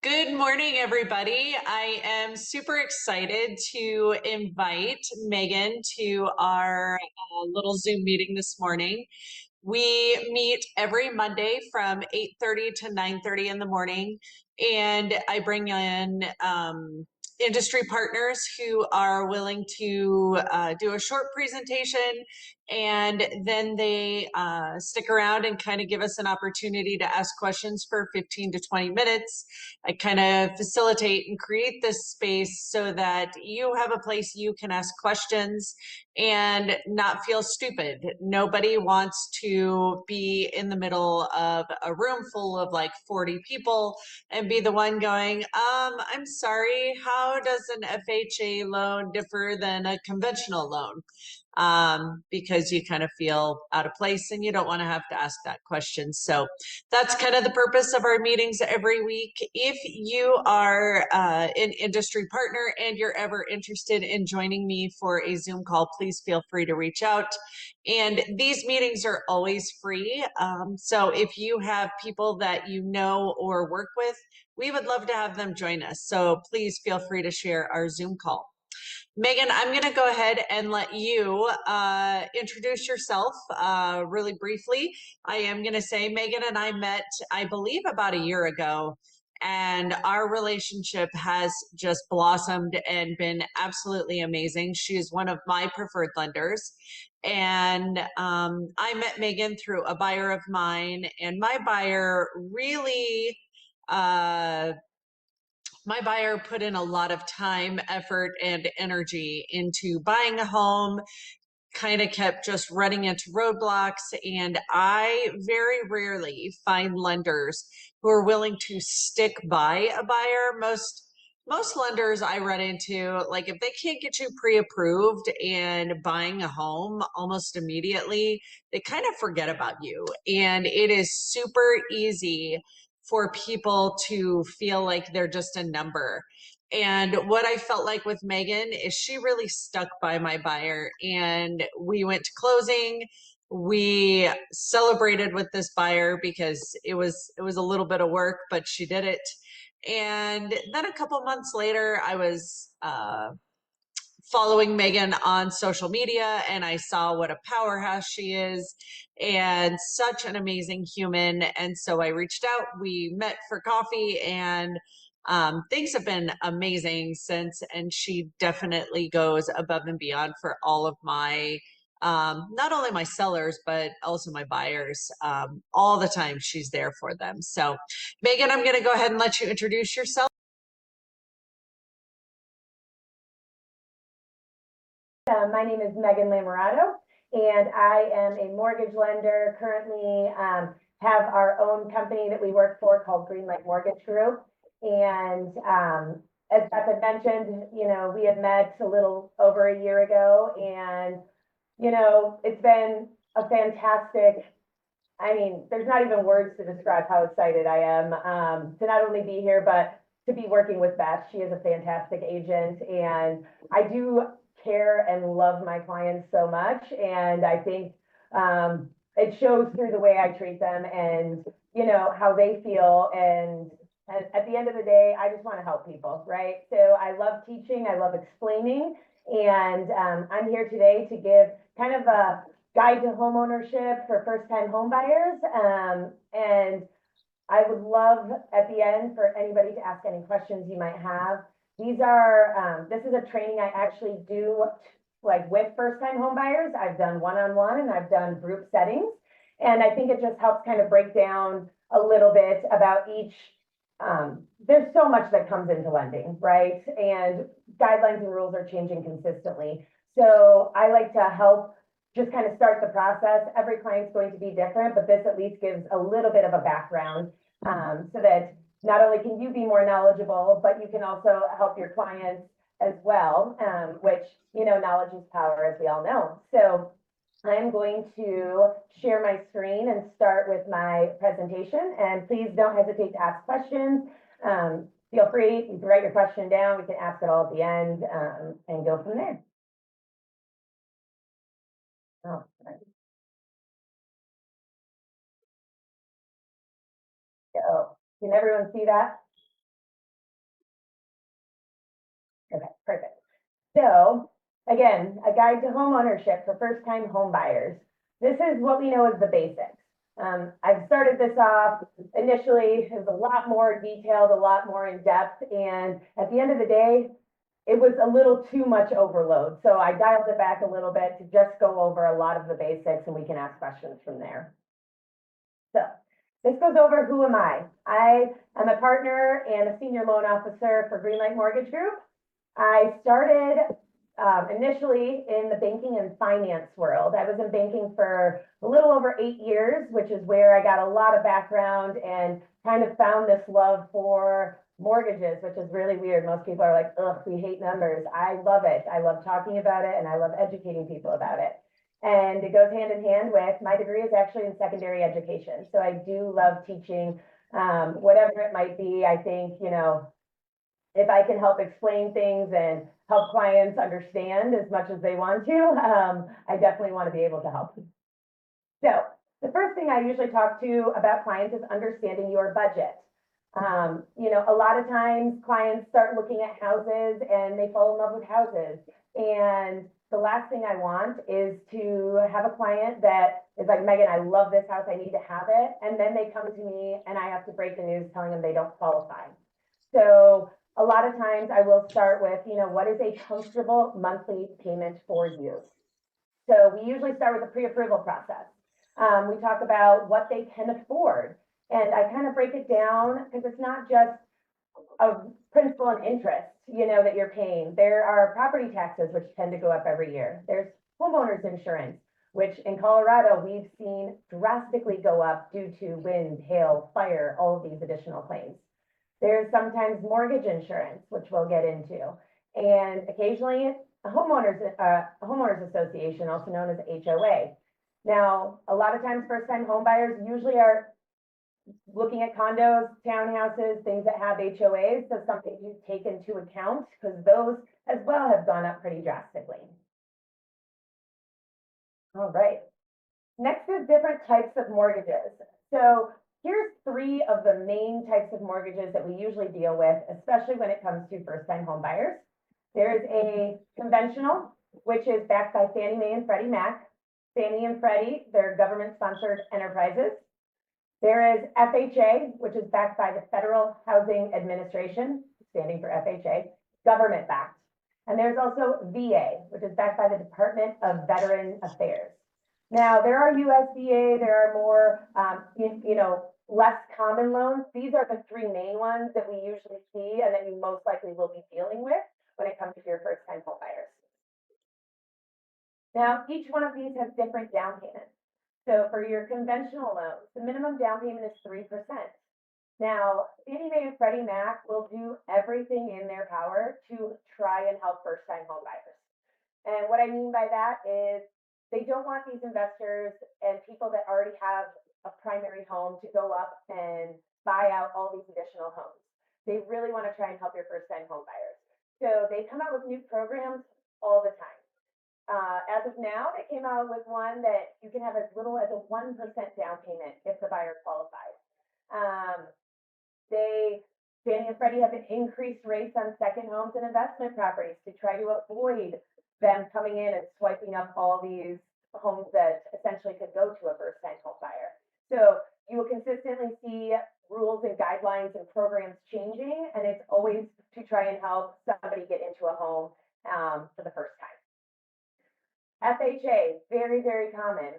Good morning, everybody. I am super excited to invite Megan to our little Zoom meeting this morning. We meet every Monday from 8:30 to 9:30 in the morning, and I bring in industry partners who are willing to do a short presentation, and then they stick around and kind of give us an opportunity to ask questions for 15 to 20 minutes. I kind of facilitate and create this space so that you have a place you can ask questions and not feel stupid. Nobody wants to be in the middle of a room full of like 40 people and be the one going, I'm sorry, how does an FHA loan differ than a conventional loan? Because you kind of feel out of place and you don't want to have to ask that question. So that's kind of the purpose of our meetings every week. If you are an industry partner and you're ever interested in joining me for a Zoom call, please feel free to reach out. And these meetings are always free. So if you have people that you know or work with, we would love to have them join us. So please feel free to share our Zoom call. Megan, I'm going to go ahead and let you introduce yourself really briefly. I am going to say Megan and I met, I believe, about a year ago, and our relationship has just blossomed and been absolutely amazing. She is one of my preferred lenders. And I met Megan through a buyer of mine, and my buyer put in a lot of time, effort, and energy into buying a home, kind of kept just running into roadblocks. And I very rarely find lenders who are willing to stick by a buyer. Most lenders I run into, like if they can't get you pre-approved and buying a home almost immediately, they kind of forget about you. And it is super easy for people to feel like they're just a number. And what I felt like with Megan is she really stuck by my buyer, and we went to closing. We celebrated with this buyer because it was a little bit of work, but she did it. And then a couple months later, I was following Megan on social media, and I saw what a powerhouse she is and such an amazing human. And so I reached out, we met for coffee, and things have been amazing since. And she definitely goes above and beyond for all of my, not only my sellers, but also my buyers. All the time she's there for them. So Megan, I'm going to go ahead and let you introduce yourself. My name is Megan Lamerato, and I am a mortgage lender. Currently, have our own company that we work for called Greenlight Mortgage Group. And as Beth had mentioned, we had met a little over a year ago, and it's been a fantastic. I mean, there's not even words to describe how excited I am to not only be here, but to be working with Beth. She is a fantastic agent, and I do care and love my clients so much. And I think it shows through the way I treat them and, how they feel. And at the end of the day, I just want to help people, right? So I love teaching, I love explaining. And I'm here today to give kind of a guide to homeownership for first-time home buyers. And I would love at the end for anybody to ask any questions you might have. This is a training I actually do like with first-time home buyers. I've done one-on-one and I've done group settings. And I think it just helps kind of break down a little bit about each. There's so much that comes into lending, right? And guidelines and rules are changing consistently. So I like to help just kind of start the process. Every client's going to be different, but this at least gives a little bit of a background so that not only can you be more knowledgeable, but you can also help your clients as well, which, knowledge is power, as we all know. So I'm going to share my screen and start with my presentation. And please don't hesitate to ask questions. Feel free, you can write your question down. We can ask it all at the end and go from there. Oh, right. So, can everyone see that? Okay, perfect. So again, a guide to home ownership for first-time home buyers. This is what we know as the basics. I've started this off initially, it was a lot more detailed, a lot more in depth, and at the end of the day, it was a little too much overload. So I dialed it back a little bit to just go over a lot of the basics, and we can ask questions from there. So this goes over who am I? I am a partner and a senior loan officer for Greenlight Mortgage Group. I started initially in the banking and finance world. I was in banking for a little over 8 years, which is where I got a lot of background and kind of found this love for mortgages, which is really weird. Most people are like, ugh, we hate numbers. I love it. I love talking about it and I love educating people about it. And it goes hand in hand with my degree is actually in secondary education. So I do love teaching, whatever it might be. I think, if I can help explain things and help clients understand as much as they want to, I definitely want to be able to help. So the first thing I usually talk to about clients is understanding your budget. A lot of times clients start looking at houses and they fall in love with houses. And the last thing I want is to have a client that is like, Megan, I love this house. I need to have it. And then they come to me and I have to break the news telling them they don't qualify. So a lot of times I will start with, what is a comfortable monthly payment for you? So we usually start with a pre-approval process. We talk about what they can afford. And I kind of break it down because it's not just a principal and interest, that you're paying. There are property taxes, which tend to go up every year. There's homeowners insurance, which in Colorado, we've seen drastically go up due to wind, hail, fire, all of these additional claims. There's sometimes mortgage insurance, which we'll get into. And occasionally a homeowners association, also known as HOA. Now, a lot of times first-time home buyers usually are looking at condos, townhouses, things that have HOAs. So something you take into account because those as well have gone up pretty drastically. All right. Next is different types of mortgages. So here's 3 of the main types of mortgages that we usually deal with, especially when it comes to first-time home buyers. There is a conventional, which is backed by Fannie Mae and Freddie Mac. Fannie and Freddie, they're government-sponsored enterprises. There is FHA, which is backed by the Federal Housing Administration, standing for FHA, government-backed. And there's also VA, which is backed by the Department of Veteran Affairs. Now, there are USDA, there are more, less common loans. These are the 3 main ones that we usually see and that you most likely will be dealing with when it comes to your first-time home buyers. Now, each one of these has different down payments. So for your conventional loans, the minimum down payment is 3%. Now, Fannie Mae and Freddie Mac will do everything in their power to try and help first-time home buyers. And what I mean by that is they don't want these investors and people that already have a primary home to go up and buy out all these additional homes. They really want to try and help your first-time home buyers. So they come out with new programs all the time. As of now, they came out with one that you can have as little as a 1% down payment if the buyer qualifies. Fannie and Freddie have increased rates on second homes and investment properties to try to avoid them coming in and swiping up all these homes that essentially could go to a first-time home buyer. So you will consistently see rules and guidelines and programs changing, and it's always to try and help somebody get into a home for the first time. FHA, very, very common.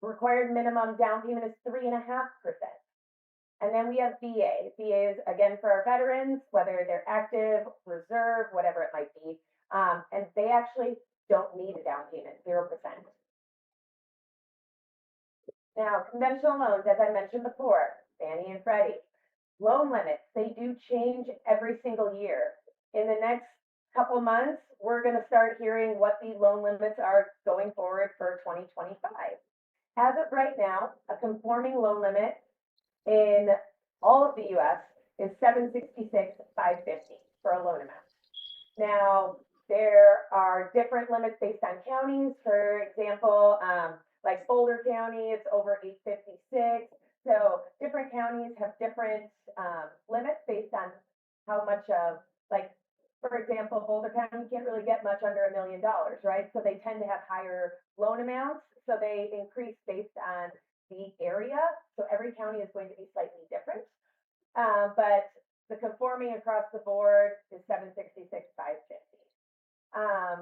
Required minimum down payment is 3.5%. And then we have VA. VA is, again, for our veterans, whether they're active, reserve, whatever it might be. And they actually don't need a down payment, 0%. Now, conventional loans, as I mentioned before, Fannie and Freddie. Loan limits, they do change every single year. In the next couple months, we're going to start hearing what the loan limits are going forward for 2025. As of right now, a conforming loan limit in all of the U.S. is $766,550 for a loan amount. Now, there are different limits based on counties. For example, like Boulder County, it's over $856. So different counties have different limits based on how much of, like, for example, you can't really get much under $1 million, right? So they tend to have higher loan amounts. So they increase based on the area. So every county is going to be slightly different. But the conforming across the board is 766, 550.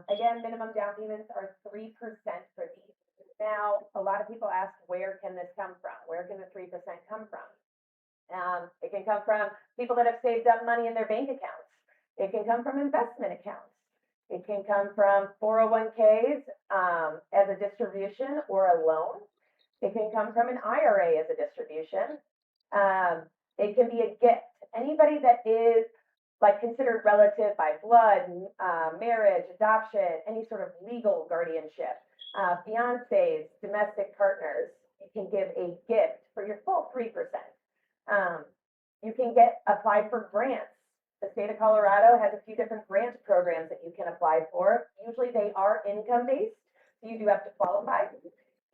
Again, minimum down payments are 3% for these. Now, a lot of people ask, where can this come from? Where can the 3% come from? It can come from people that have saved up money in their bank accounts. It can come from investment accounts. It can come from 401ks as a distribution or a loan. It can come from an IRA as a distribution. It can be a gift. Anybody that is like considered relative by blood, marriage, adoption, any sort of legal guardianship, fiancés, domestic partners, you can give a gift for your full 3%. You can apply for grants. The state of Colorado has a few different grant programs that you can apply for. Usually they are income-based, so you do have to qualify.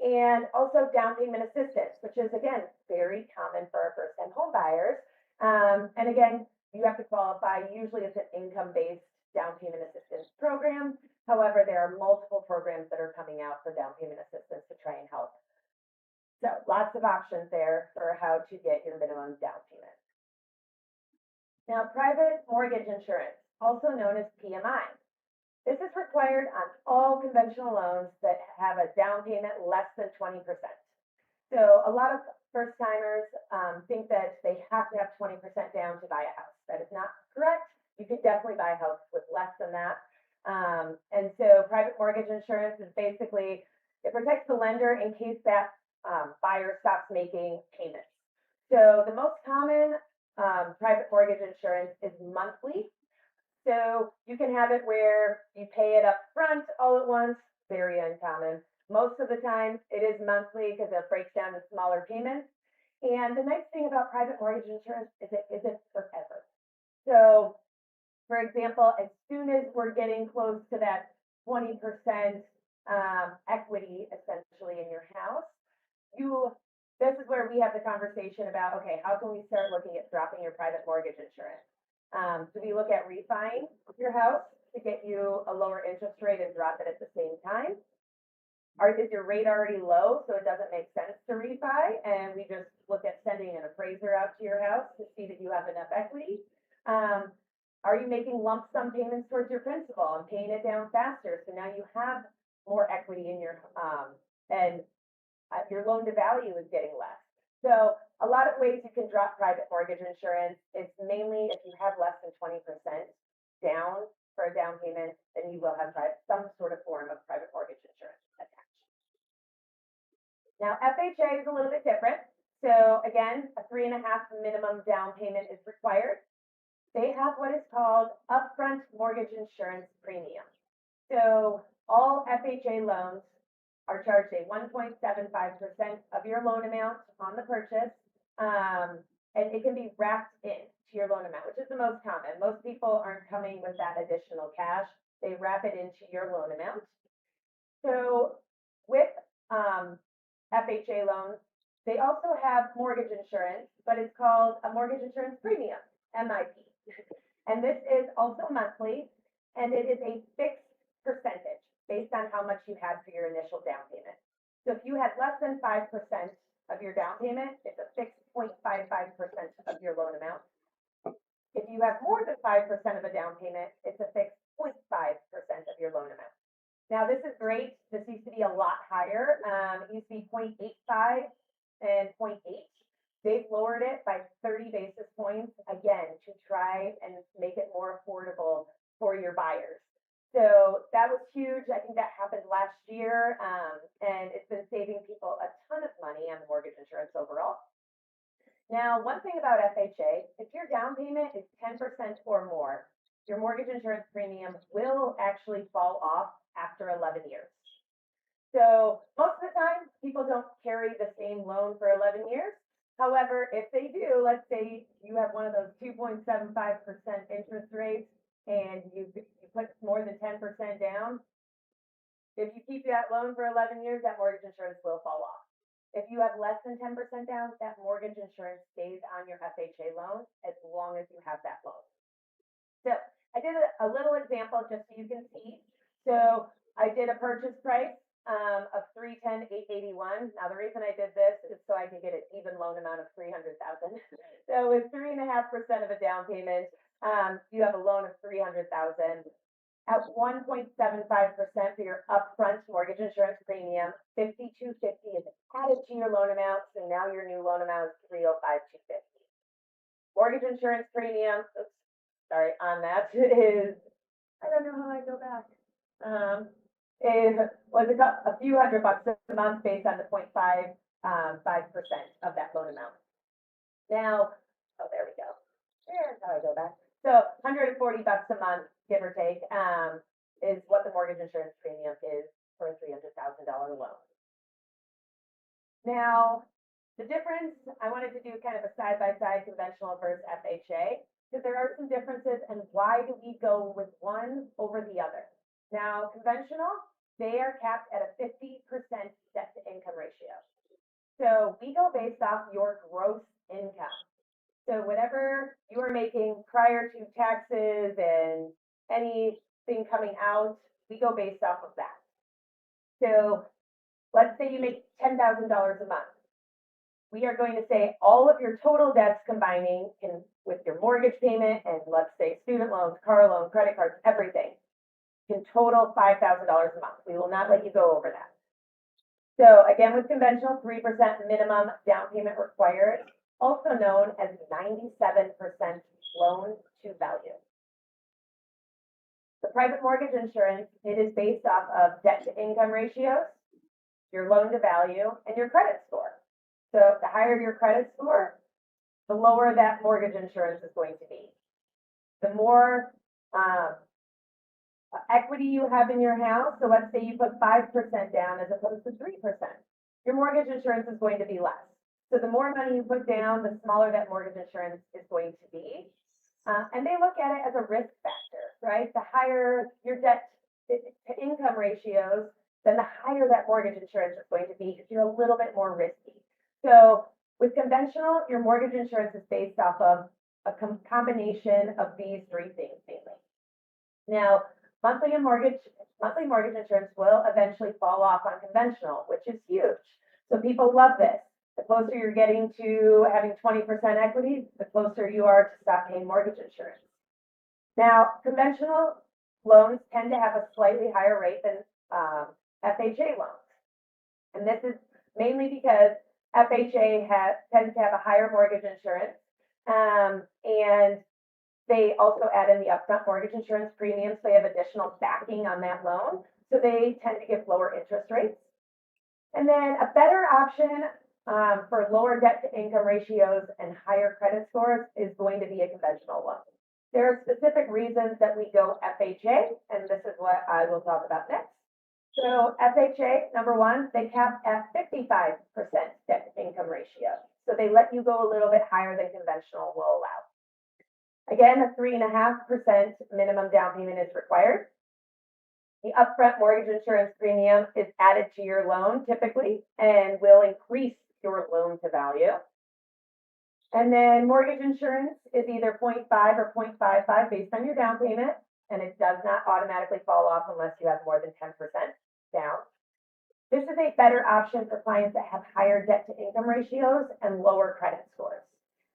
And also down payment assistance, which is, again, very common for our first-time home buyers. And again, you have to qualify. Usually it's an income-based down payment assistance program. However, there are multiple programs that are coming out for down payment assistance to try and help. So lots of options there for how to get your minimum down payment. Now, private mortgage insurance, also known as PMI. This is required on all conventional loans that have a down payment less than 20%. So a lot of first timers think that they have to have 20% down to buy a house. That is not correct. You could definitely buy a house with less than that. And so private mortgage insurance is basically, it protects the lender in case that buyer stops making payments. So the most common private mortgage insurance is monthly. So you can have it where you pay it up front all at once, very uncommon. Most of the time it is monthly because it breaks down to smaller payments. And the nice thing about private mortgage insurance is it isn't forever. So for example, as soon as we're getting close to that 20% equity essentially in your house, this is where we have the conversation about, okay, how can we start looking at dropping your private mortgage insurance? Do we look at refining your house to get you a lower interest rate and drop it at the same time? Or is your rate already low, so it doesn't make sense to refi, and we just look at sending an appraiser out to your house to see that you have enough equity? Are you making lump sum payments towards your principal and paying it down faster, so now you have more equity in your and your loan to value is getting less? So a lot of ways you can drop private mortgage insurance. It's mainly if you have less than 20% down for a down payment, then you will have some sort of form of private mortgage insurance attached. Now, FHA is a little bit different. So again, a 3.5 minimum down payment is required. They have what is called upfront mortgage insurance premium. So all FHA loans are charged a 1.75% of your loan amount on the purchase, and it can be wrapped into your loan amount, which is the most common. Most people aren't coming with that additional cash. They wrap it into your loan amount. So with FHA loans, they also have mortgage insurance, but it's called a mortgage insurance premium, MIP. And this is also monthly, and it is a fixed percentage based on how much you had for your initial down payment. So if you had less than 5% of your down payment, it's a fixed 0.55% of your loan amount. If you have more than 5% of a down payment, it's a fixed 0.5% of your loan amount. Now this is great. This used to be a lot higher. It used to be 0.85 and 0.8. They've lowered it by 30 basis points, again, to try and make it more affordable for your buyers. So that was huge. I think that happened last year, and it's been saving people a ton of money on mortgage insurance overall. Now, one thing about FHA, if your down payment is 10% or more, your mortgage insurance premium will actually fall off after 11 years. So most of the time, people don't carry the same loan for 11 years. However, if they do, let's say you have one of those 2.75% interest rates and you put more than 10% down, if you keep that loan for 11 years, that mortgage insurance will fall off. If you have less than 10% down, that mortgage insurance stays on your FHA loan as long as you have that loan. So I did a little example just so you can see. So I did a purchase price of 310,881. Now the reason I did this is so I could get an even loan amount of 300,000. So with 3.5% of a down payment, you have a loan of 300,000. At 1.75% for your upfront mortgage insurance premium, 5250 is added to your loan amount. So now your new loan amount is 305,250. Mortgage insurance premium, oops, sorry, on that is, I don't know how I go back. It was a few $100 a month based on the 0.5% of that loan amount. Now, oh, there we go. There's how I go back. So $140 a month, give or take, is what the mortgage insurance premium is for a $300,000 loan. Now, the difference, I wanted to do kind of a side-by-side conventional versus FHA, because there are some differences and why do we go with one over the other. Now, conventional, they are capped at a 50% debt to income ratio. So we go based off your gross income. So whatever you are making prior to taxes and anything coming out, we go based off of that. So let's say you make $10,000 a month. We are going to say all of your total debts combining with your mortgage payment and let's say student loans, car loan, credit cards, everything can total $5,000 a month. We will not let you go over that. So again, with conventional, 3% minimum down payment required, also known as 97% loan to value. The private mortgage insurance, it is based off of debt to income ratios, your loan to value, and your credit score. So the higher your credit score, the lower that mortgage insurance is going to be. The more equity you have in your house, so let's say you put 5% down as opposed to 3%, your mortgage insurance is going to be less. So the more money you put down, the smaller that mortgage insurance is going to be. And they look at it as a risk factor, right? The higher your debt to income ratios, then the higher that mortgage insurance is going to be because you're a little bit more risky. So with conventional, your mortgage insurance is based off of a combination of these three things mainly. Now, monthly mortgage insurance will eventually fall off on conventional, which is huge. So people love this. The closer you're getting to having 20% equity, the closer you are to stop paying mortgage insurance. Now, conventional loans tend to have a slightly higher rate than FHA loans. And this is mainly because FHA tends to have a higher mortgage insurance, and they also add in the upfront mortgage insurance premiums. So they have additional backing on that loan. So they tend to give lower interest rates. And then a better option for lower debt to income ratios and higher credit scores is going to be a conventional loan. There are specific reasons that we go FHA, and this is what I will talk about next. So FHA, number one, they cap at 55% debt to income ratio. So they let you go a little bit higher than conventional will allow. Again, a 3.5% minimum down payment is required. The upfront mortgage insurance premium is added to your loan typically and will increase your loan to value. And then mortgage insurance is either 0.5 or 0.55 based on your down payment, and it does not automatically fall off unless you have more than 10% down. This is a better option for clients that have higher debt to income ratios and lower credit scores.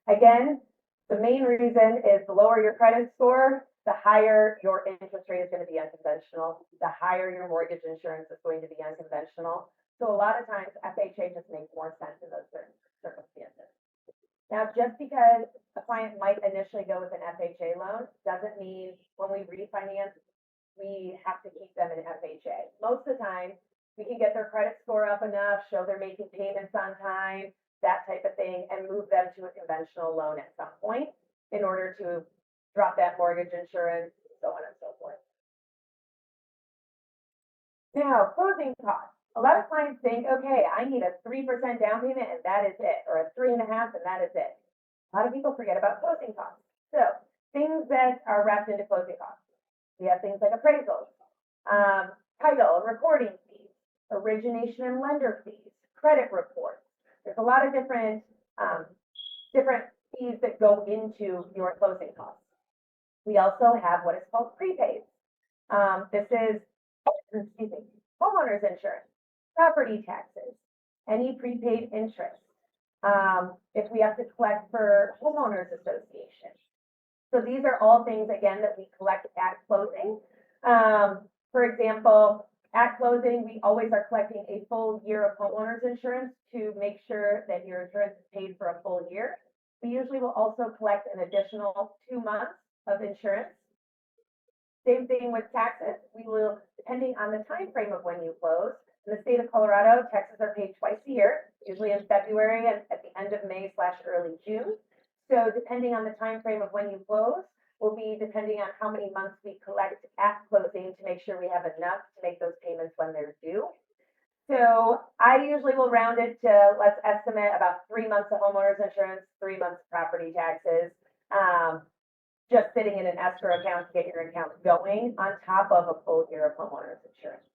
Again, the main reason is the lower your credit score, the higher your interest rate is going to be unconventional, the higher your mortgage insurance is going to be unconventional. So a lot of times FHA just makes more sense in those certain circumstances. Now, just because a client might initially go with an FHA loan doesn't mean when we refinance, we have to keep them in FHA. Most of the time, we can get their credit score up enough, show they're making payments on time, that type of thing, and move them to a conventional loan at some point in order to drop that mortgage insurance, so on and so forth. Now, closing costs. A lot of clients think, okay, I need a 3% down payment and that is it, or a 3.5% and that is it. A lot of people forget about closing costs. So things that are wrapped into closing costs. We have things like appraisals, title and recording fees, origination and lender fees, credit reports. There's a lot of different fees that go into your closing costs. We also have what is called prepaid. This is, excuse me, homeowners insurance, property taxes, any prepaid interest. If we have to collect for homeowners association. So these are all things, again, that we collect at closing. For example, at closing, we always are collecting a full year of homeowners insurance to make sure that your insurance is paid for a full year. We usually will also collect an additional 2 months of insurance. Same thing with taxes. We will, depending on the time frame of when you close. In the state of Colorado, taxes are paid twice a year, usually in February and at the end of May/early June. So depending on the time frame of when you close, will be depending on how many months we collect at closing to make sure we have enough to make those payments when they're due. So I usually will round it to, let's estimate about 3 months of homeowners insurance, 3 months of property taxes, just sitting in an escrow account to get your account going on top of a full year of homeowners insurance.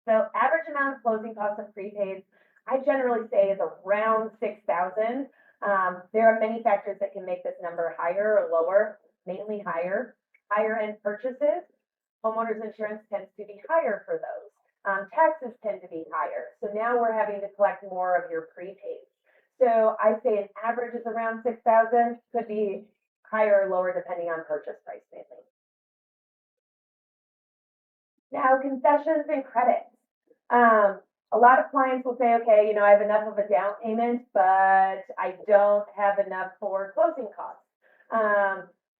So average amount of closing costs of prepaids, I generally say is around $6,000. There are many factors that can make this number higher or lower, mainly higher. Higher end purchases, homeowners insurance tends to be higher for those. Taxes tend to be higher. So now we're having to collect more of your prepaids. So I say an average is around $6,000, could be higher or lower depending on purchase price mainly. Now, concessions and credits. A lot of clients will say, okay, I have enough of a down payment, but I don't have enough for closing costs.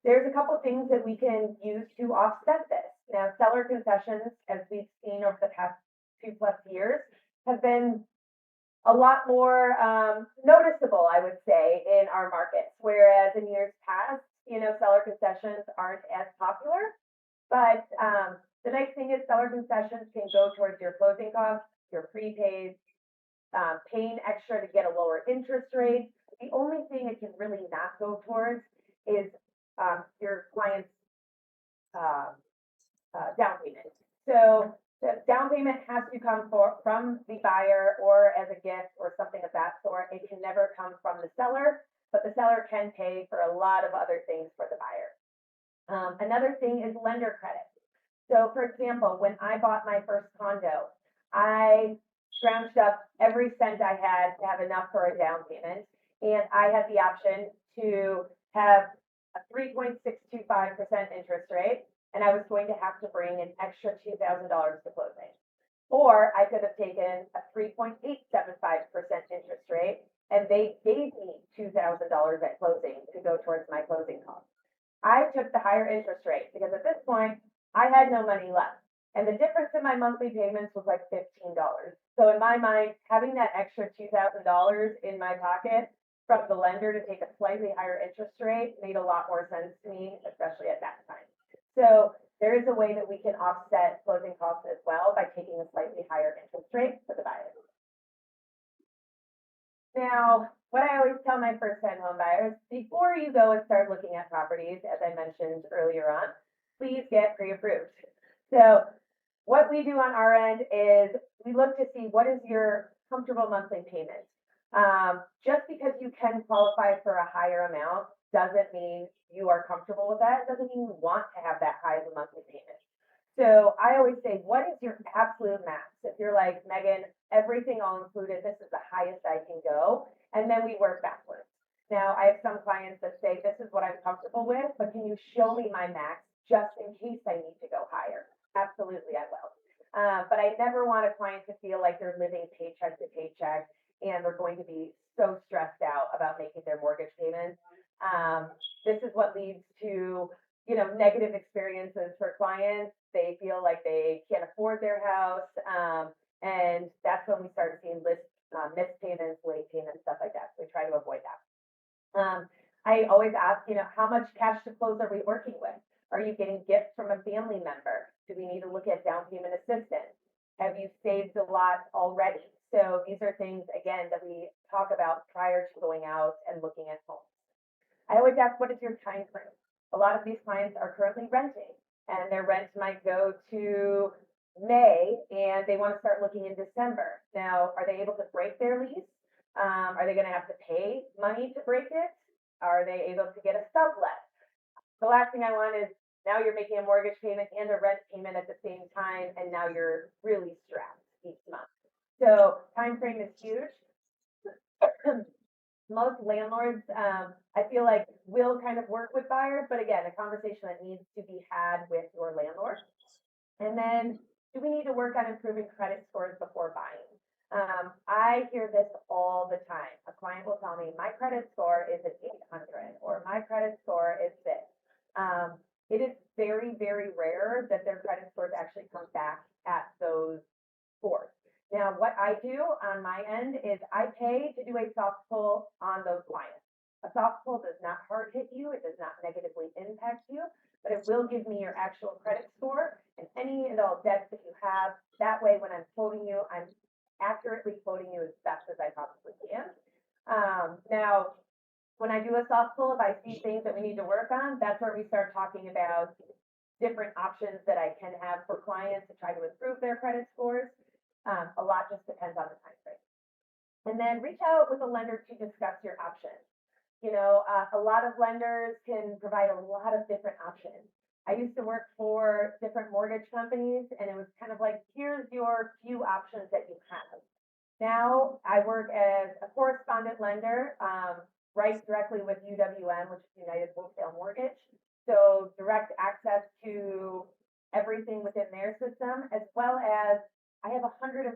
There's a couple things that we can use to offset this. Now, seller concessions, as we've seen over the past 2+ years, have been a lot more noticeable, I would say, in our markets. Whereas in years past, seller concessions aren't as popular. But the nice thing is seller concessions can go towards your closing costs, your prepaid, paying extra to get a lower interest rate. The only thing it can really not go towards is your client's down payment. So the down payment has to come from the buyer or as a gift or something of that sort. It can never come from the seller, but the seller can pay for a lot of other things for the buyer. Another thing is lender credit. So for example, when I bought my first condo, I scrounged up every cent I had to have enough for a down payment. And I had the option to have a 3.625% interest rate, and I was going to have to bring an extra $2,000 to closing. Or I could have taken a 3.875% interest rate, and they gave me $2,000 at closing to go towards my closing costs. I took the higher interest rate because at this point, I had no money left. And the difference in my monthly payments was like $15. So in my mind, having that extra $2,000 in my pocket from the lender to take a slightly higher interest rate made a lot more sense to me, especially at that time. So there is a way that we can offset closing costs as well by taking a slightly higher interest rate for the buyer. Now, what I always tell my first-time home buyers, before you go and start looking at properties, as I mentioned earlier on, please get pre-approved. So what we do on our end is we look to see what is your comfortable monthly payment. Just because you can qualify for a higher amount doesn't mean you are comfortable with that. It doesn't mean you want to have that high of a monthly payment. So I always say, what is your absolute max? If you're like, Megan, everything all included, this is the highest I can go. And then we work backwards. Now, I have some clients that say, this is what I'm comfortable with, but can you show me my max just in case I need to go higher? Absolutely, I will. But I never want a client to feel like they're living paycheck to paycheck and they're going to be so stressed out about making their mortgage payments. This is what leads to negative experiences for clients. They feel like they can't afford their house. And that's when we start seeing missed payments, late payments, stuff like that. So we try to avoid that. I always ask, how much cash to close are we working with? Are you getting gifts from a family member? Do we need to look at down payment assistance? Have you saved a lot already? So these are things, again, that we talk about prior to going out and looking at homes. I always ask, what is your time frame? A lot of these clients are currently renting, and their rent might go to May, and they want to start looking in December. Now, are they able to break their lease? Are they going to have to pay money to break it? Are they able to get a sublet? The last thing I want is now you're making a mortgage payment and a rent payment at the same time, and now you're really strapped each month. So time frame is huge. Most landlords, I feel like, will kind of work with buyers, but again, a conversation that needs to be had with your landlord. And then, do we need to work on improving credit scores before buying? I hear this all the time. A client will tell me, my credit score is at 800, or my credit score is this. It is very, very rare that their credit scores actually come back at those scores. Now, what I do on my end is I pay to do a soft pull on those clients. A soft pull does not hard hit you. It does not negatively impact you, but it will give me your actual credit score and any and all debts that you have. That way, when I'm quoting you, I'm accurately quoting you as best as I possibly can. Now, when I do a soft pull, if I see things that we need to work on, that's where we start talking about different options that I can have for clients to try to improve their credit scores. A lot just depends on the time frame. And then reach out with a lender to discuss your options. A lot of lenders can provide a lot of different options. I used to work for different mortgage companies, and it was kind of like, here's your few options that you have. Now I work as a correspondent lender, right directly with UWM, which is United Wholesale Mortgage. So direct access to everything within their system, as well as I have 140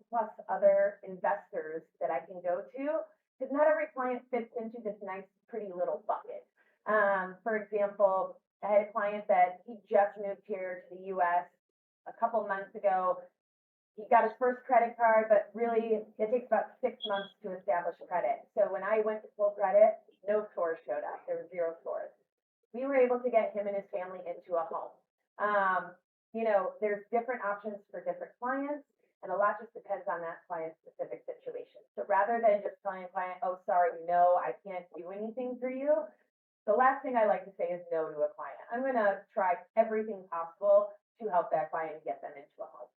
plus other investors that I can go to, because not every client fits into this nice, pretty little bucket. For example, I had a client that he just moved here to the US a couple months ago. He got his first credit card, but really it takes about 6 months to establish credit. So when I went to full credit, no scores showed up. There were 0 scores. We were able to get him and his family into a home. There's different options for different clients, and a lot just depends on that client's specific situation. So rather than just telling a client, oh, sorry, no, I can't do anything for you, the last thing I like to say is no to a client. I'm going to try everything possible to help that client get them into a home.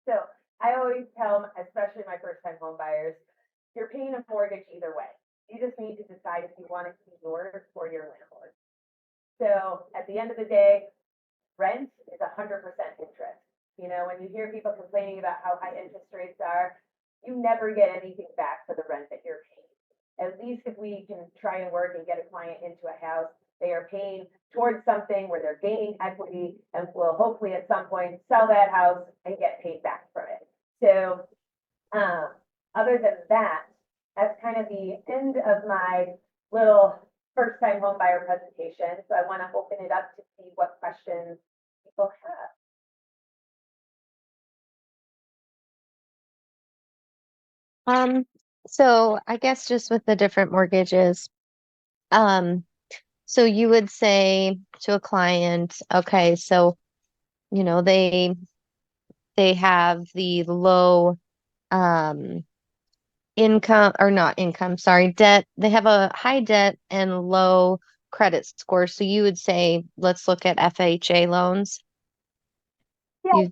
So I always tell, especially my first-time home buyers, you're paying a mortgage either way. You just need to decide if you want it to be yours or your landlord. So at the end of the day, rent is 100% interest. When you hear people complaining about how high interest rates are, you never get anything back for the rent that you're paying. At least if we can try and work and get a client into a house, they are paying towards something where they're gaining equity and will hopefully at some point sell that house and get paid back from it. So other than that, that's kind of the end of my little first-time home buyer presentation. So I want to open it up to see what questions people have. So I guess just with the different mortgages, so you would say to a client, okay, so they have the low income, or not income, sorry, debt. They have a high debt and low credit score. So you would say, let's look at FHA loans. Yeah,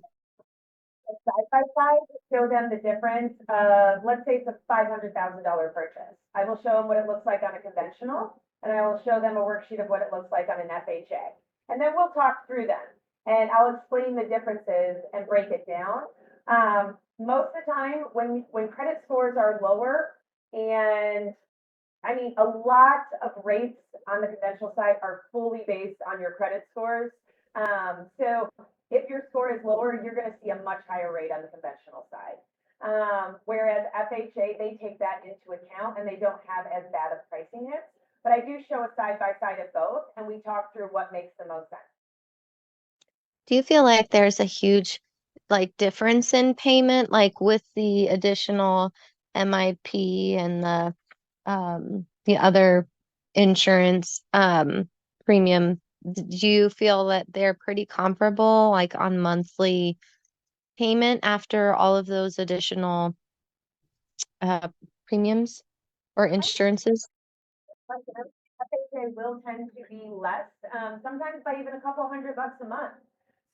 You side by side to show them the difference of, let's say it's a $500,000 purchase. I will show them what it looks like on a conventional, and I will show them a worksheet of what it looks like on an FHA. And then we'll talk through them, and I'll explain the differences and break it down. Most of the time, when credit scores are lower, and I mean, a lot of rates on the conventional side are fully based on your credit scores. So if your score is lower, you're going to see a much higher rate on the conventional side. Whereas FHA, they take that into account and they don't have as bad of pricing it. But I do show a side by side of both, and we talk through what makes the most sense. Do you feel like there's a huge difference in payment, like with the additional MIP and the other insurance premium? Do you feel that they're pretty comparable, like on monthly payment after all of those additional uh premiums or insurances? FHA will tend to be less, sometimes by even a couple $100 a month.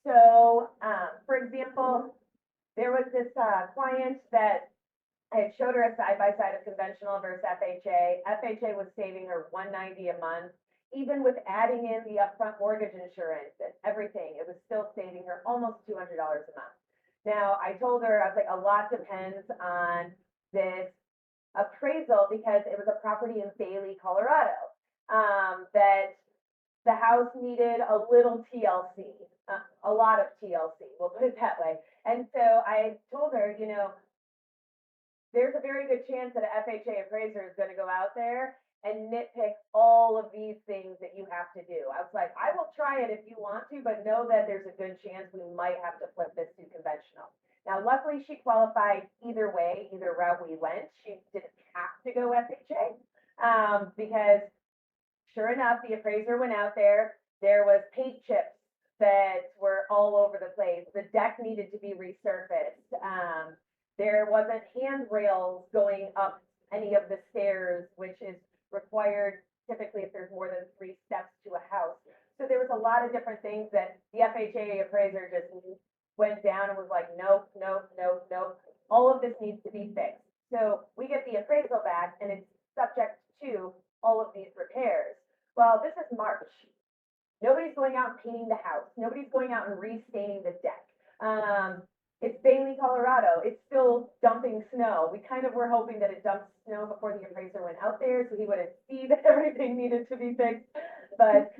So, for example, there was this client that I had showed her a side by side of conventional versus FHA. FHA was saving her $190 a month, even with adding in the upfront mortgage insurance and everything, it was still saving her almost $200 a month. Now, I told her, I was like, a lot depends on this appraisal because it was a property in Bailey, Colorado, that the house needed a little TLC, a lot of TLC, we'll put it that way. And so I told her, you know, there's a very good chance that an FHA appraiser is going to go out there and nitpick all of these things that you have to do. I was like, I will try it if you want to, but know that there's a good chance we might have to flip this to conventional. Now, luckily, she qualified either way, either route we went. She didn't have to go FHA because sure enough, the appraiser went out there. There was paint chips that were all over the place. The deck needed to be resurfaced. There wasn't handrails going up any of the stairs, which is required typically if there's more than 3 steps to a house. So there was a lot of different things that the FHA appraiser just went down and was like, nope, nope, nope, nope. All of this needs to be fixed. So we get the appraisal back and it's subject to all of these repairs. Well, this is March. Nobody's going out and painting the house. Nobody's going out and restaining the deck. It's Bailey, Colorado. It's still dumping snow. We kind of were hoping that it dumped snow before the appraiser went out there so he wouldn't see that everything needed to be fixed. But,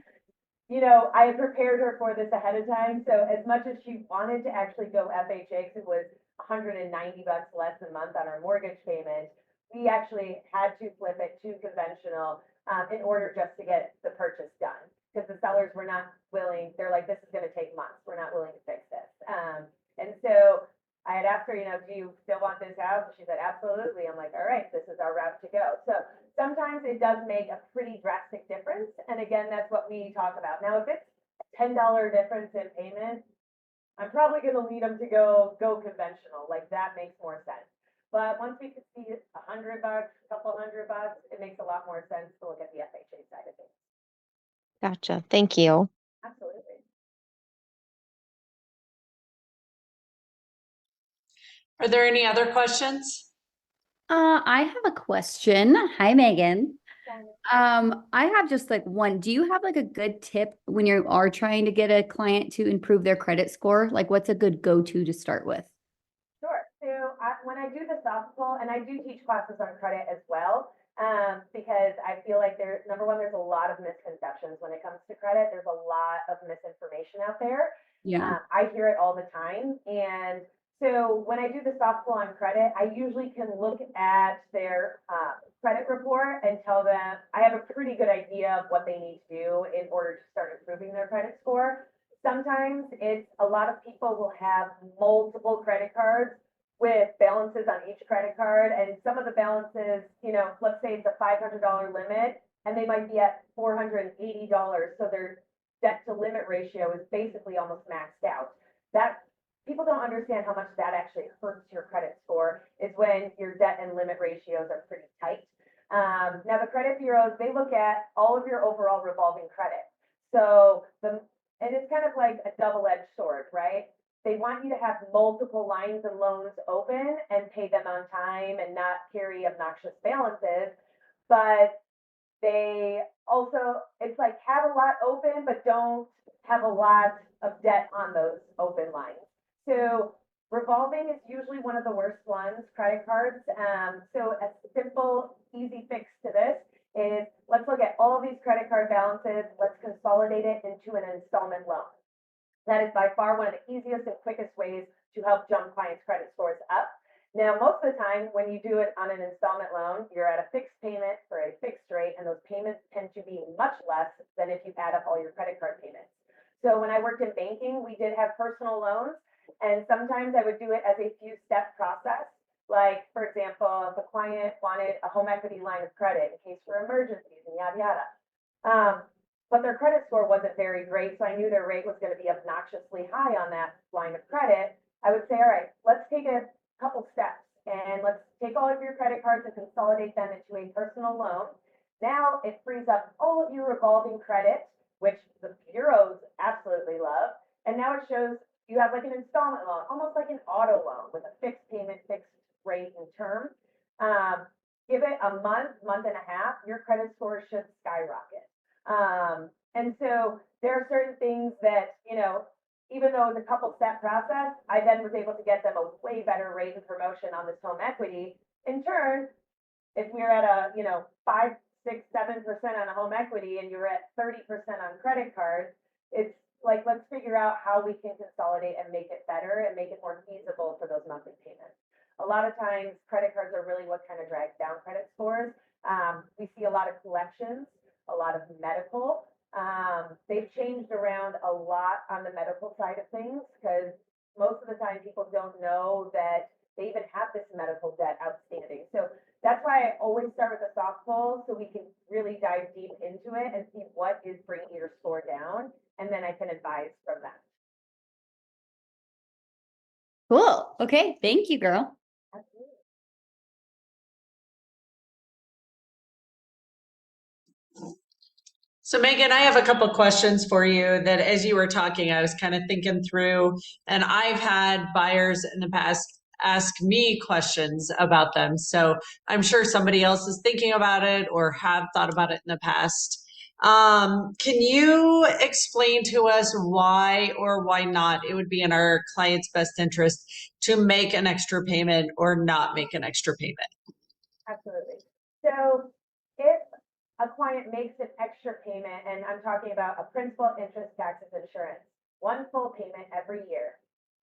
you know, I had prepared her for this ahead of time. So as much as she wanted to actually go FHA, because it was $190 less a month on our mortgage payment, we actually had to flip it to conventional in order just to get the purchase done. Because the sellers were not willing. They're like, this is going to take months. We're not willing to fix this. And so I had asked her, you know, do you still want this house? And she said, absolutely. I'm like, all right, this is our route to go. So sometimes it does make a pretty drastic difference. And again, that's what we talk about. Now, if it's a $10 difference in payment, I'm probably going to lead them to go conventional. Like that makes more sense. But once we could see $100, a couple $100, it makes a lot more sense to look at the FHA side of things. Gotcha. Thank you. Absolutely. Are there any other questions? I have a question. Hi, Megan. I have just like one. Do you have like a good tip when you are trying to get a client to improve their credit score? Like what's a good go-to to start with? Sure. So when I do the soft pull, and I do teach classes on credit as well, because I feel like number one, there's a lot of misconceptions when it comes to credit. There's a lot of misinformation out there. Yeah. I hear it all the time. And so when I do the soft pull on credit, I usually can look at their credit report and tell them I have a pretty good idea of what they need to do in order to start improving their credit score. Sometimes it's a lot of people will have multiple credit cards with balances on each credit card. And some of the balances, you know, let's say it's a $500 limit and they might be at $480. So their debt to limit ratio is basically almost maxed out. That people don't understand how much that actually hurts your credit score is when your debt and limit ratios are pretty tight. Now the credit bureaus, they look at all of your overall revolving credit. So and it's kind of like a double-edged sword, right? They want you to have multiple lines and loans open and pay them on time and not carry obnoxious balances. But they also, it's like have a lot open, but don't have a lot of debt on those open lines. So revolving is usually one of the worst ones, credit cards. So a simple, easy fix to this is let's look at all of these credit card balances. Let's consolidate it into an installment loan. That is by far one of the easiest and quickest ways to help jump clients' credit scores up. Now, most of the time when you do it on an installment loan, you're at a fixed payment for a fixed rate, and those payments tend to be much less than if you add up all your credit card payments. So when I worked in banking, we did have personal loans, and sometimes I would do it as a few-step process. Like, for example, if a client wanted a home equity line of credit in case for emergencies and yada, yada. But their credit score wasn't very great, so I knew their rate was going to be obnoxiously high on that line of credit. I would say, all right, let's take a couple steps and let's take all of your credit cards and consolidate them into a personal loan. Now it frees up all of your revolving credit, which the bureaus absolutely love. And now it shows you have like an installment loan, almost like an auto loan with a fixed payment, fixed rate and term. Give it a month, month and a half, your credit score should skyrocket. there are certain things that, even though it was a couple step process, I then was able to get them a way better rate and promotion on this home equity. In turn, if we're at a, 5, 6, 7% on a home equity and you're at 30% on credit cards, it's like, let's figure out how we can consolidate and make it better and make it more feasible for those monthly payments. A lot of times credit cards are really what kind of drags down credit scores. We see a lot of collections, a lot of medical. They've changed around a lot on the medical side of things because most of the time people don't know that they even have this medical debt outstanding. So that's why I always start with a soft pull so we can really dive deep into it and see what is bringing your score down, and then I can advise from that. Cool. Okay. Thank you, girl. Absolutely. So Megan, I have a couple questions for you that as you were talking, I was kind of thinking through, and I've had buyers in the past ask me questions about them. So I'm sure somebody else is thinking about it or have thought about it in the past. Can you explain to us why or why not it would be in our client's best interest to make an extra payment or not make an extra payment? Absolutely. So if a client makes an extra payment, and I'm talking about a principal, interest, taxes, insurance, one full payment every year,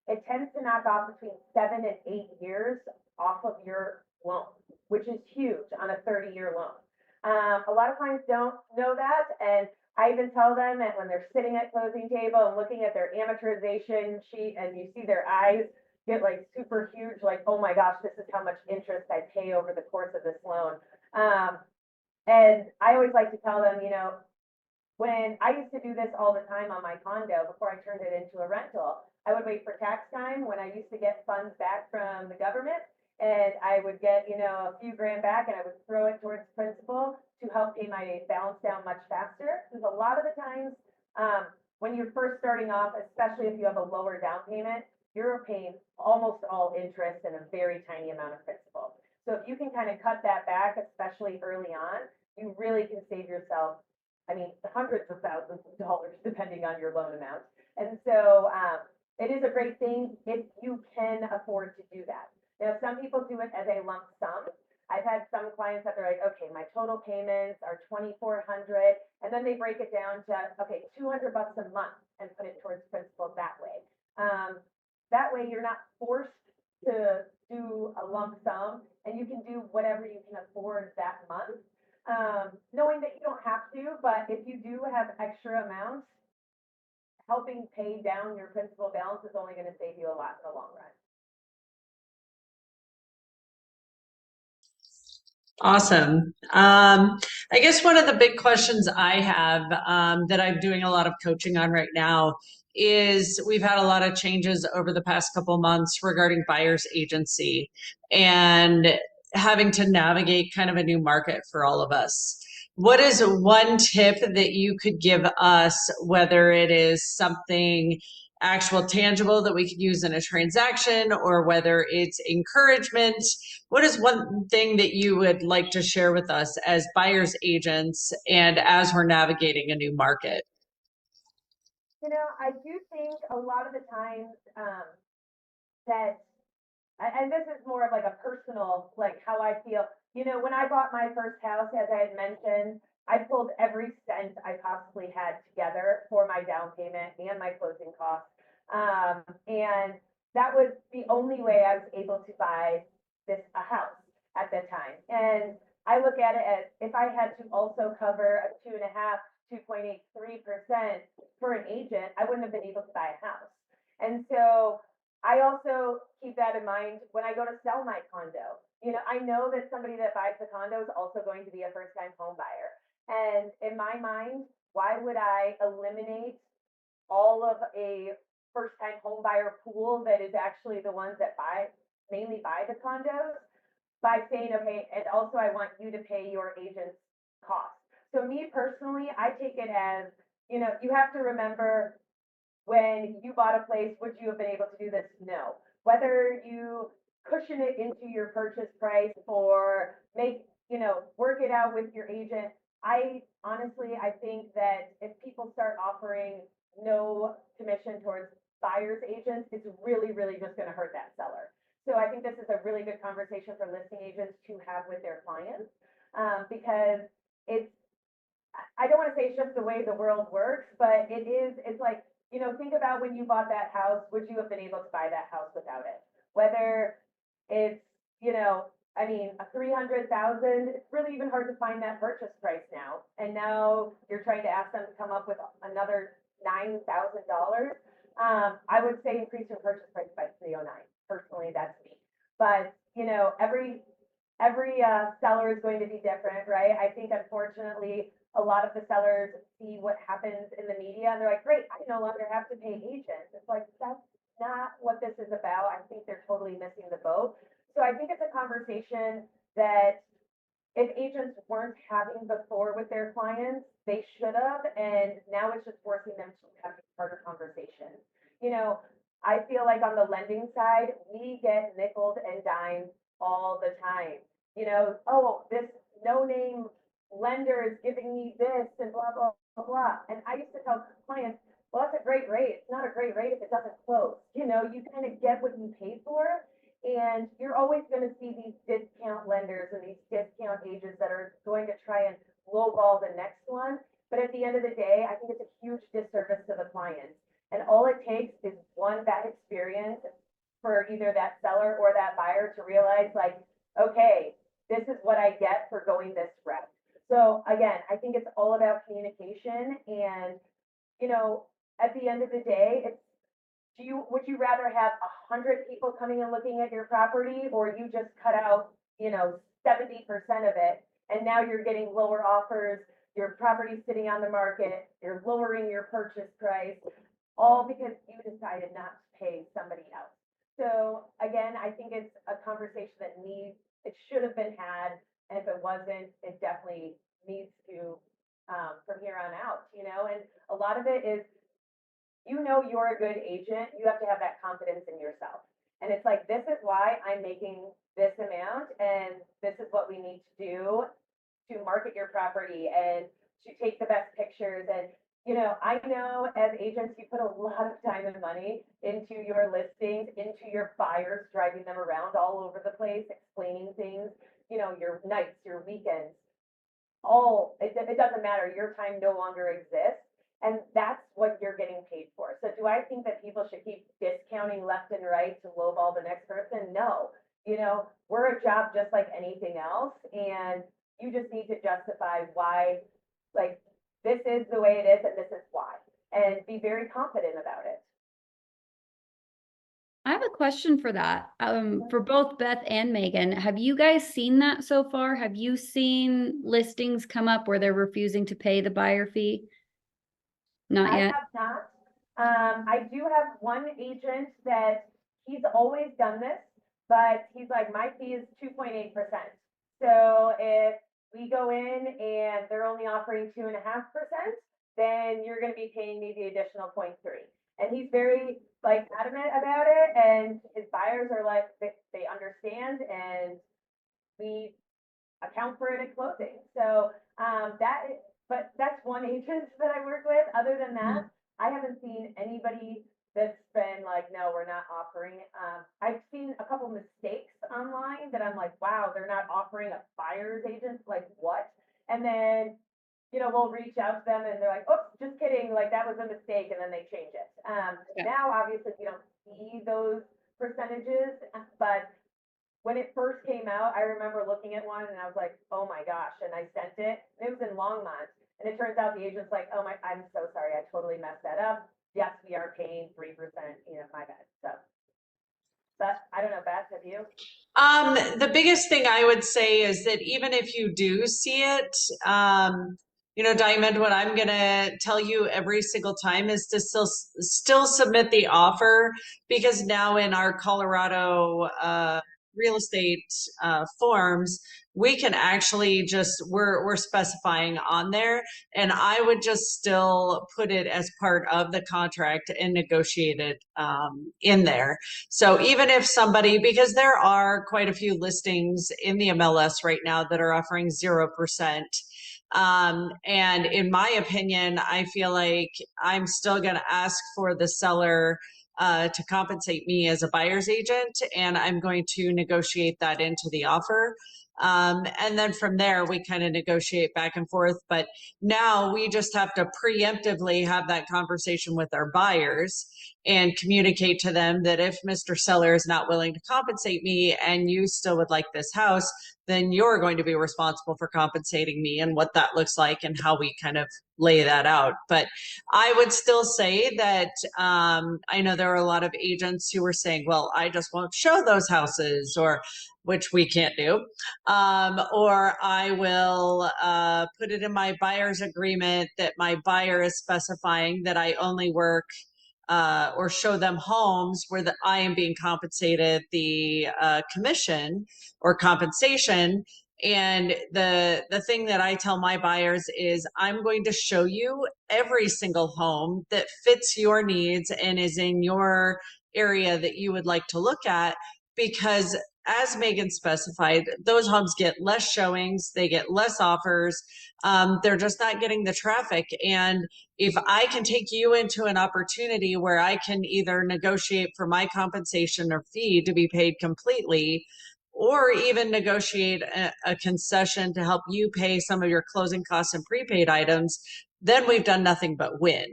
it tends to knock off between 7 and 8 years off of your loan, which is huge on a 30-year loan. A lot of clients don't know that, and I even tell them that when they're sitting at closing table and looking at their amortization sheet and you see their eyes get like super huge, like, oh my gosh, this is how much interest I pay over the course of this loan. And I always like to tell them, when I used to do this all the time on my condo before I turned it into a rental, I would wait for tax time when I used to get funds back from the government, and I would get, a few grand back and I would throw it towards principal to help pay my balance down much faster. Because a lot of the times, when you're first starting off, especially if you have a lower down payment, you're paying almost all interest and a very tiny amount of principal. So if you can kind of cut that back, especially early on, you really can save yourself, hundreds of thousands of dollars depending on your loan amount. And so it is a great thing if you can afford to do that. Now, some people do it as a lump sum. I've had some clients that are like, okay, my total payments are $2,400, and then they break it down to, okay, $200 a month and put it towards principal that way. That way you're not forced to do a lump sum, and you can do whatever you can afford that month, knowing that you don't have to, but if you do have extra amounts, helping pay down your principal balance is only going to save you a lot in the long run. Awesome. I guess one of the big questions I have that I'm doing a lot of coaching on right now is we've had a lot of changes over the past couple months regarding buyer's agency and having to navigate kind of a new market for all of us. What is one tip that you could give us, whether it is something actual tangible that we could use in a transaction or whether it's encouragement? What is one thing that you would like to share with us as buyer's agents and as we're navigating a new market? I do think a lot of the times that, and this is more of like a personal, like how I feel, when I bought my first house, as I had mentioned, I pulled every cent I possibly had together for my down payment and my closing costs. And that was the only way I was able to buy a house at that time. And I look at it as if I had to also cover a 2.83% for an agent, I wouldn't have been able to buy a house. And so I also keep that in mind when I go to sell my condo. I know that somebody that buys the condo is also going to be a first-time home buyer. And in my mind, why would I eliminate all of a first-time home buyer pool that is actually the ones that mainly buy the condos by saying, okay, and also I want you to pay your agent's costs. So me personally, I take it as, you have to remember when you bought a place, would you have been able to do this? No. Whether you cushion it into your purchase price or work it out with your agent, I honestly, I think that if people start offering no commission towards buyer's agents, it's really, really just going to hurt that seller. So I think this is a really good conversation for listing agents to have with their clients, because it's, I don't want to say it's just the way the world works, but it is, it's like, think about when you bought that house, would you have been able to buy that house without it? Whether it's, I mean, a 300,000, it's really even hard to find that purchase price now. And now you're trying to ask them to come up with another $9,000. I would say increase your purchase price by 309. Personally, that's me. But, every seller is going to be different, right? I think unfortunately, a lot of the sellers see what happens in the media and they're like, great, I no longer have to pay agents. It's like, that's not what this is about. I think they're totally missing the boat. So I think it's a conversation that if agents weren't having before with their clients, they should have, and now it's just forcing them to have harder conversations. I feel like on the lending side, we get nickeled and dimed all the time. Oh, this no-name lender is giving me this and blah, blah, blah, blah. And I used to tell clients, well, that's a great rate. It's not a great rate if it doesn't close. You kind of get what you pay for. And you're always going to see these discount lenders and these discount agents that are going to try and lowball the next one. But at the end of the day, I think it's a huge disservice to the clients. And all it takes is one bad experience for either that seller or that buyer to realize, like, okay, this is what I get for going this route. So again, I think it's all about communication. And, at the end of the day, it's, would you rather have 100 people coming and looking at your property, or you just cut out, 70% of it, and now you're getting lower offers, your property's sitting on the market, you're lowering your purchase price, all because you decided not to pay somebody else. So again, I think it's a conversation that it should have been had, and if it wasn't, it definitely needs to, from here on out, and a lot of it is, you're a good agent, you have to have that confidence in yourself. And it's like, this is why I'm making this amount, and this is what we need to do to market your property and to take the best pictures. And, I know as agents, you put a lot of time and money into your listings, into your buyers, driving them around all over the place, explaining things, your nights, your weekends, it doesn't matter. Your time no longer exists. And that's what you're getting paid for. So do I think that people should keep discounting left and right to lowball the next person? No. We're a job just like anything else. And you just need to justify why, like, this is the way it is and this is why. And be very confident about it. I have a question for that. For both Beth and Megan, have you guys seen that so far? Have you seen listings come up where they're refusing to pay the buyer fee? Not yet. I have not. I do have one agent that he's always done this, but he's like, my fee is 2.8%. So if we go in and they're only offering 2.5%, then you're going to be paying me the additional 0.3. And he's very adamant about it. And his buyers are like, they understand, and we account for it at closing. So but that's one agent that I work with. Other than that, I haven't seen anybody that's been like, no, we're not offering. I've seen a couple mistakes online that I'm like, wow, they're not offering a buyer's agent. Like, what? And then, we'll reach out to them and they're like, oops, just kidding. Like, that was a mistake. And then they change it. Now, obviously, we don't see those percentages, but when it first came out, I remember looking at one and I was like, oh my gosh. And I sent it. It was in Longmont. And it turns out the agent's like, oh I'm so sorry. I totally messed that up. Yes, we are paying 3%, my bad. So, but I don't know, Beth, have you? The biggest thing I would say is that even if you do see it, Diamond, what I'm going to tell you every single time is to still submit the offer, because now in our Colorado real estate forms, we can actually we're specifying on there, and I would just still put it as part of the contract and negotiate it in there. So even if somebody, because there are quite a few listings in the MLS right now that are offering 0%, And in my opinion, I feel like I'm still going to ask for the seller to compensate me as a buyer's agent, and I'm going to negotiate that into the offer. And then from there, we kind of negotiate back and forth. But now we just have to preemptively have that conversation with our buyers and communicate to them that if Mr. Seller is not willing to compensate me and you still would like this house, then you're going to be responsible for compensating me, and what that looks like and how we kind of lay that out. But I would still say that I know there are a lot of agents who are saying, well, I just won't show those houses, or which we can't do. Or I will put it in my buyer's agreement that my buyer is specifying that I only work or show them homes where I am being compensated the commission or compensation. And the thing that I tell my buyers is I'm going to show you every single home that fits your needs and is in your area that you would like to look at, because as Megan specified, those homes get less showings, they get less offers. They're just not getting the traffic. And if I can take you into an opportunity where I can either negotiate for my compensation or fee to be paid completely, or even negotiate a concession to help you pay some of your closing costs and prepaid items, then we've done nothing but win.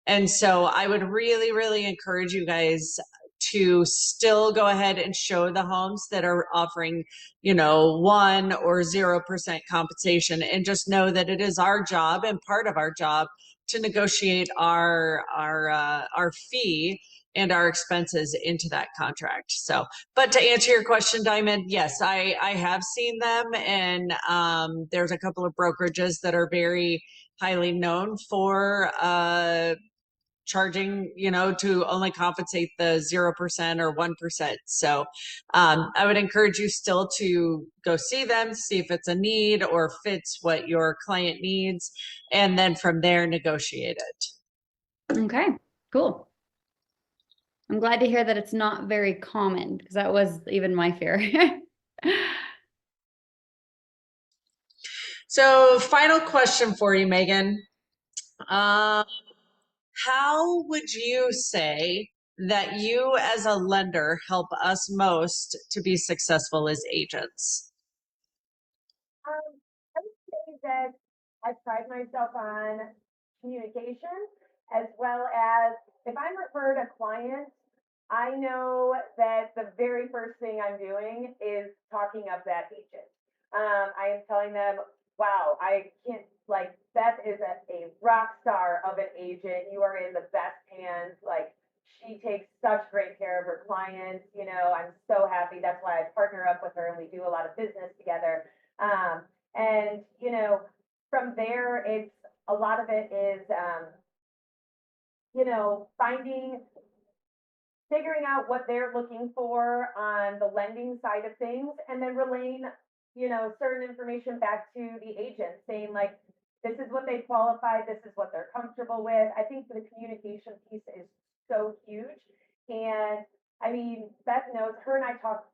And so I would really, really encourage you guys to still go ahead and show the homes that are offering, 1 or 0% compensation, and just know that it is our job and part of our job to negotiate our fee and our expenses into that contract. So, but to answer your question, Diamond, yes, I have seen them, and there's a couple of brokerages that are very highly known for charging, to only compensate the 0% or 1%. So I would encourage you still to go see them, see if it's a need or fits what your client needs, and then from there negotiate it. Okay, cool. I'm glad to hear that it's not very common, because that was even my fear. So final question for you, Megan. How would you say that you as a lender help us most to be successful as agents? I would say that I pride myself on communication, as well as if I'm referred a client, I know that the very first thing I'm doing is talking up that agent. I am telling them, wow, I can't, like, Beth is a rock star of an agent. You are in the best hands. Like, she takes such great care of her clients. I'm so happy. That's why I partner up with her and we do a lot of business together. And from there, it's a lot of it is, figuring out what they're looking for on the lending side of things, and then relaying, certain information back to the agent, saying like, this is what they qualify, this is what they're comfortable with. I think the communication piece is so huge. And I mean, Beth knows, her and I talk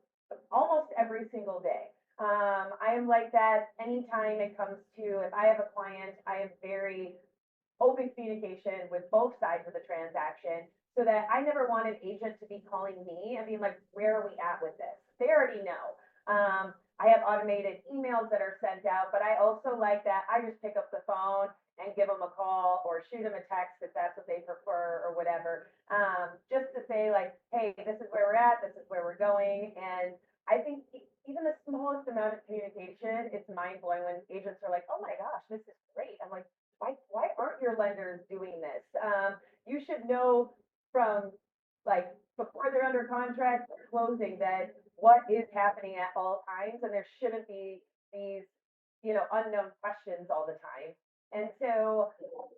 almost every single day. I am like that anytime it comes to, if I have a client, I am very open communication with both sides of the transaction, so that I never want an agent to be calling me and being like, where are we at with this? They already know. I have automated emails that are sent out, but I also like that I just pick up the phone and give them a call or shoot them a text if that's what they prefer or whatever. Just to say like, hey, this is where we're at, this is where we're going. And I think even the smallest amount of communication, it's mind blowing when agents are like, oh my gosh, this is great. I'm like, why aren't your lenders doing this? You should know from like before they're under contract or closing that what is happening at all times, and there shouldn't be these, unknown questions all the time. And so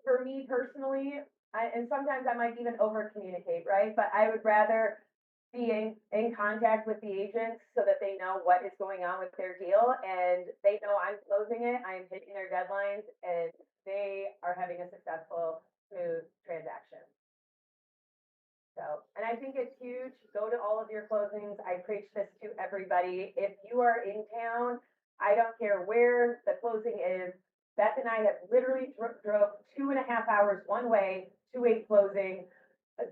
for me personally, and sometimes I might even over communicate, right? But I would rather be in contact with the agents so that they know what is going on with their deal, and they know I'm closing it, I'm hitting their deadlines, and they are having a successful, smooth transaction. So, and I think it's huge. Go to all of your closings. I preach this to everybody. If you are in town, I don't care where the closing is, Beth and I have literally drove 2.5 hours one way to a closing.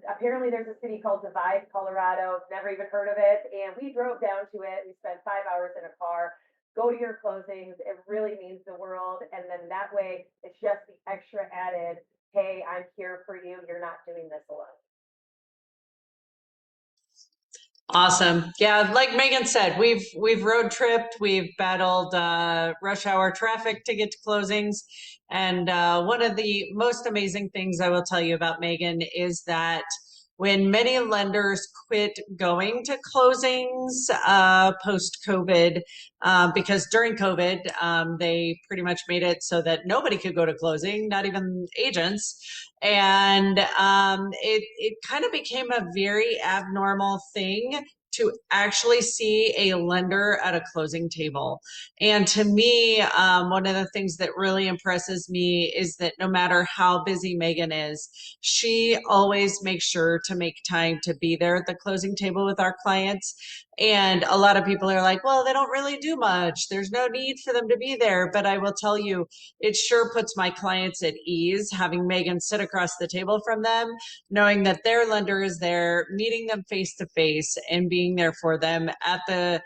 Apparently there's a city called Divide, Colorado, never even heard of it. And we drove down to it. We spent 5 hours in a car. Go to your closings. It really means the world. And then that way it's just the extra added, hey, I'm here for you. You're not doing this alone. Awesome. Yeah, like Megan said, we've road tripped, we've battled rush hour traffic to get to closings. And one of the most amazing things I will tell you about Megan is that when many lenders quit going to closings post-COVID, because during COVID, they pretty much made it so that nobody could go to closing, not even agents. And it kind of became a very abnormal thing to actually see a lender at a closing table. And to me, one of the things that really impresses me is that no matter how busy Megan is, she always makes sure to make time to be there at the closing table with our clients. And a lot of people are like, well, they don't really do much. There's no need for them to be there. But I will tell you, it sure puts my clients at ease having Megan sit across the table from them, knowing that their lender is there, meeting them face to face and being there for them at the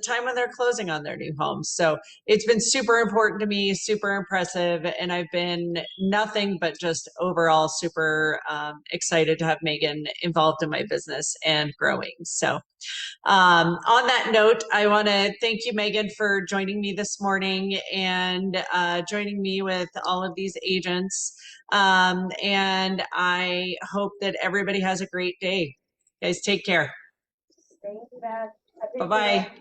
time when they're closing on their new homes. So it's been super important to me, super impressive, and I've been nothing but just overall super excited to have Megan involved in my business and growing. So on that note, I want to thank you, Megan, for joining me this morning and joining me with all of these agents. And I hope that everybody has a great day. Guys, take care. Thank you, Beth. I appreciate it. Bye-bye.